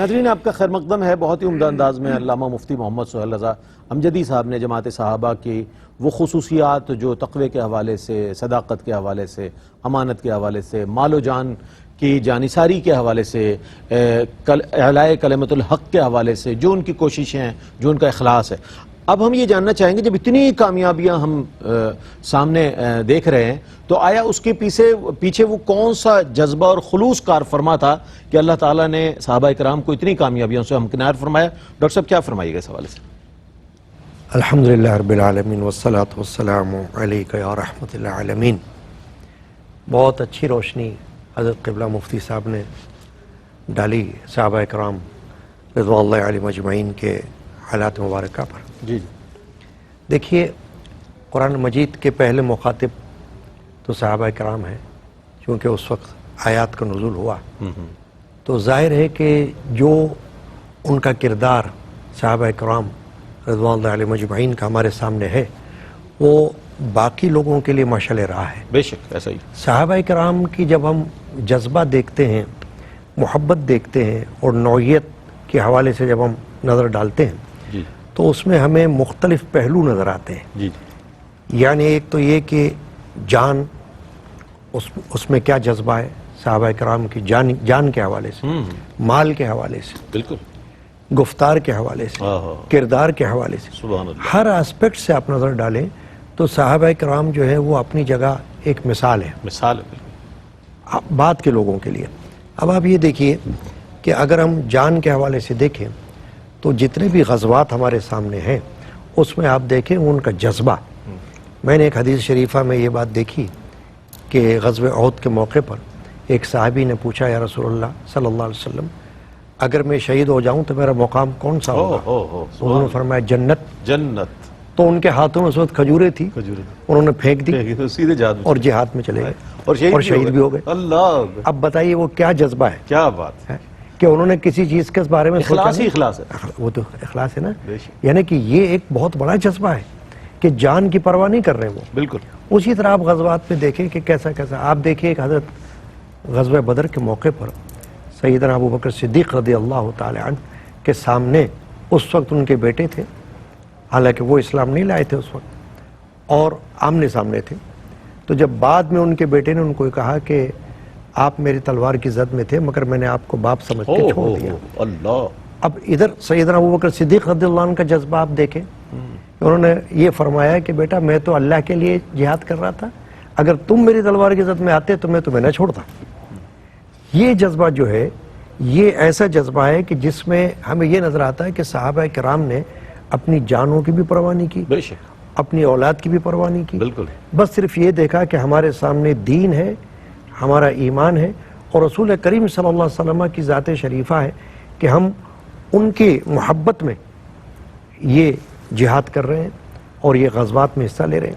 ناظرین آپ کا خیر مقدم ہے. بہت ہی عمدہ انداز میں علامہ مفتی محمد سہیل رضا امجدی صاحب نے جماعت صحابہ کی وہ خصوصیات جو تقوی کے حوالے سے، صداقت کے حوالے سے، امانت کے حوالے سے، مال و جان کی جانثاری کے حوالے سے، اعلاء کلمۃ الحق کے حوالے سے جو ان کی کوششیں ہیں، جو ان کا اخلاص ہے. اب ہم یہ جاننا چاہیں گے جب اتنی کامیابیاں ہم سامنے دیکھ رہے ہیں تو آیا اس کے پیچھے وہ کون سا جذبہ اور خلوص کار فرما تھا کہ اللہ تعالیٰ نے صحابہ کرام کو اتنی کامیابیوں سے ہمکنار فرمایا؟ ڈاکٹر صاحب کیا فرمائیے گا اس حوالے سے؟ الحمدللہ رب العالمین والصلاة والسلام علیکہ یا رحمت العالمین. بہت اچھی روشنی حضرت قبلہ مفتی صاحب نے ڈالی صحابہ کرام رضوان اللہ علیہم اجمعین کے حالات مبارکہ پر. جی دیکھیے، قرآن مجید کے پہلے مخاطب تو صحابہ کرام ہیں، چونکہ اس وقت آیات کا نزول ہوا تو ظاہر ہے کہ جو ان کا کردار صحابہ کرام رضوان اللہ علیہم اجمعین کا ہمارے سامنے ہے وہ باقی لوگوں کے لیے مشعل راہ ہے. بے شک ایسا ہی. صحابہ کرام کی جب ہم جذبہ دیکھتے ہیں، محبت دیکھتے ہیں اور نوعیت کے حوالے سے جب ہم نظر ڈالتے ہیں جی تو اس میں ہمیں مختلف پہلو نظر آتے ہیں. جی یعنی ایک تو یہ کہ جان، اس میں کیا جذبہ ہے صحابہ کرام کی جان کے حوالے سے، مال کے حوالے سے، بالکل، گفتار کے حوالے سے، کردار کے حوالے سے، سبحان اللہ. ہر آسپیکٹ سے آپ نظر ڈالیں تو صحابہ کرام جو ہے وہ اپنی جگہ ایک مثال ہے مثال ہے بالکل. بعد کے لوگوں کے لیے. اب آپ یہ دیکھیے کہ اگر ہم جان کے حوالے سے دیکھیں تو جتنے بھی غزوات ہمارے سامنے ہیں اس میں آپ دیکھیں ان کا جذبہ. میں نے ایک حدیث شریفہ میں یہ بات دیکھی کہ غزوہ احد کے موقع پر ایک صحابی نے پوچھا، یا رسول اللہ صلی اللہ علیہ وسلم اگر میں شہید ہو جاؤں تو میرا مقام کون سا ہوگا؟ انہوں نے فرمایا جنت. جنت. تو ان کے ہاتھوں میں اس وقت کھجوریں تھی، انہوں نے پھینک دی سیدھے جہاد میں اور جہاد میں چلے گئے اور شہید بھی ہو گئے. اللہ، اب بتائیے وہ کیا جذبہ ہے، کیا بات ہے کہ انہوں نے کسی چیز کے بارے میں سوچا اخلاص ہی نہیں. اخلاص ہے. وہ تو اخلاص ہے نا. بے شک. یعنی کہ یہ ایک بہت بڑا جذبہ ہے کہ جان کی پرواہ نہیں کر رہے وہ. بالکل. اسی طرح آپ غزوات میں دیکھیں کہ کیسا آپ دیکھیں ایک حضرت غزوہ بدر کے موقع پر سیدنا ابو بکر صدیق رضی اللہ تعالی عنہ کے سامنے اس وقت ان کے بیٹے تھے، حالانکہ وہ اسلام نہیں لائے تھے اس وقت، اور آمنے سامنے تھے. تو جب بعد میں ان کے بیٹے نے ان کو کہا کہ آپ میری تلوار کی زد میں تھے مگر میں نے آپ کو باپ سمجھ کے چھوڑ دیا. اللہ. اب ادھر سیدنا ابو بکر صدیق رضی اللہ عنہ کا جذبہ آپ دیکھیں، انہوں نے یہ فرمایا کہ بیٹا میں تو اللہ کے لیے جہاد کر رہا تھا، اگر تم میری تلوار کی زد میں آتے تو میں تمہیں نہ چھوڑتا. یہ جذبہ جو ہے یہ ایسا جذبہ ہے کہ جس میں ہمیں یہ نظر آتا ہے کہ صحابہ کرام نے اپنی جانوں کی بھی پرواہ نہیں کی، بے شک، اپنی اولاد کی بھی پرواہ نہیں کی. بالکل. بس صرف یہ دیکھا کہ ہمارے سامنے دین ہے، ہمارا ایمان ہے اور رسول کریم صلی اللہ علیہ وسلم کی ذات شریفہ ہے کہ ہم ان کی محبت میں یہ جہاد کر رہے ہیں اور یہ غزوات میں حصہ لے رہے ہیں.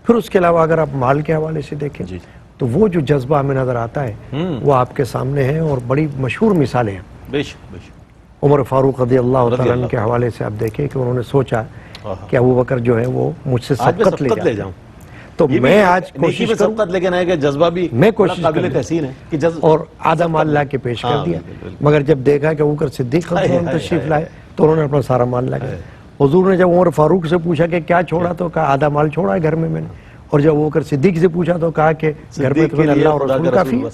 پھر اس کے علاوہ اگر آپ مال کے حوالے سے دیکھیں جی تو وہ جو جذبہ ہمیں نظر آتا ہے وہ آپ کے سامنے ہے اور بڑی مشہور مثالیں ہیں. بے شک بے شک. عمر فاروق رضی اللہ تعالیٰ عنہ کے حوالے سے آپ دیکھیں کہ انہوں نے سوچا کہ ابو بکر جو ہے وہ مجھ سے سبقت لے جاؤں تو میں آج کوشش کروں سبقت لے کے آئے کہ جذبہ بھی میں کوشش قابل تحسین ہے کہ اور آدھا مال لا کے پیش کر دیا. مگر جب دیکھا کہ ابو بکر صدیق رضی اللہ عنہ تشریف لائے تو انہوں نے اپنا سارا مال لا کے. حضور نے جب عمر فاروق سے پوچھا کہ کیا چھوڑا تو کہا آدھا مال چھوڑا ہے گھر میں نے. اور جب ابو بکر صدیق سے پوچھا تو کہا کہ گھر میں تمہیں اللہ اور رسول کافی ہے.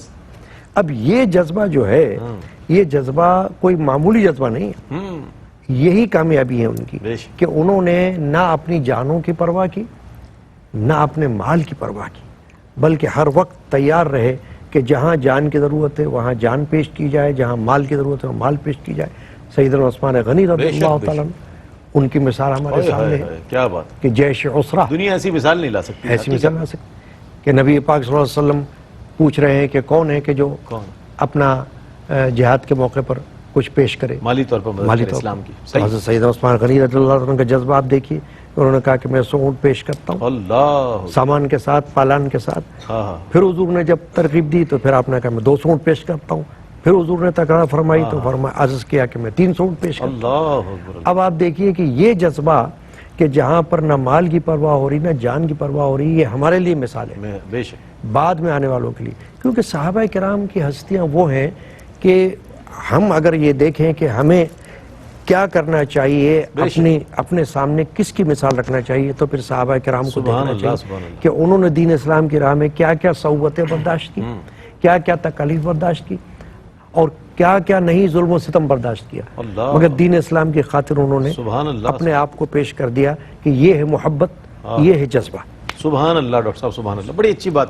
اب یہ جذبہ جو ہے یہ جذبہ کوئی معمولی جذبہ نہیں ہے. یہی کامیابی ہے ان کی کہ انہوں نے نہ اپنی جانوں کی پرواہ کی نہ اپنے مال کی پرواہ کی، بلکہ ہر وقت تیار رہے کہ جہاں جان کی ضرورت ہے وہاں جان پیش کی جائے، جہاں مال کی ضرورت ہے وہاں مال پیش کی جائے. سیدنا عثمان غنی رضی اللہ تعالیٰ ان کی مثال ہمارے سامنے ہے. کیا بات کہ جیش عسرہ، دنیا ایسی مثال نہیں لا سکتی، ایسی مثال لا سکتی کہ نبی پاک صلی اللہ علیہ وسلم پوچھ رہے ہیں کہ کون ہے کہ جو اپنا جہاد کے موقع پر کچھ پیش کرے مالی طور پر مالی طور اسلام کی. حضرت سیدنا عثمان غنی رضی اللہ عنہ کا جذبہ آپ دیکھیے، انہوں نے کہا کہ میں 100 اونٹ پیش کرتا ہوں اللہ سامان کے ساتھ، پالان کے ساتھ. پھر حضور نے جب ترغیب دی تو پھر آپ نے کہا میں 200 اونٹ پیش کرتا ہوں. پھر حضور نے تکرار فرمائی تو عرض کیا کہ میں 300 اونٹ پیش کرتا ہوں. اب آپ دیکھیے کہ یہ جذبہ کہ جہاں پر نہ مال کی پرواہ ہو رہی نہ جان کی پرواہ ہو رہی، یہ ہمارے لیے مثال ہے بے شک بعد میں آنے والوں کے لیے. کیونکہ صحابہ کرام کی ہستیاں وہ ہیں کہ ہم اگر یہ دیکھیں کہ ہمیں کیا کرنا چاہیے، اپنے سامنے کس کی مثال رکھنا چاہیے، تو پھر صحابہ کرام کو سبحان دیکھنا اللہ، چاہیے سبحان اللہ۔ کہ انہوں نے دین اسلام کی راہ میں کیا کیا صعوبتیں برداشت کی، کیا کیا تکالیف برداشت کی، اور کیا کیا نہیں ظلم و ستم برداشت کیا، اللہ، مگر دین اسلام کی خاطر انہوں نے سبحان اللہ، اپنے آپ کو پیش کر دیا کہ یہ ہے محبت، یہ ہے جذبہ۔ سبحان اللہ ڈاکٹر صاحب، سبحان اللہ، بڑی اچھی بات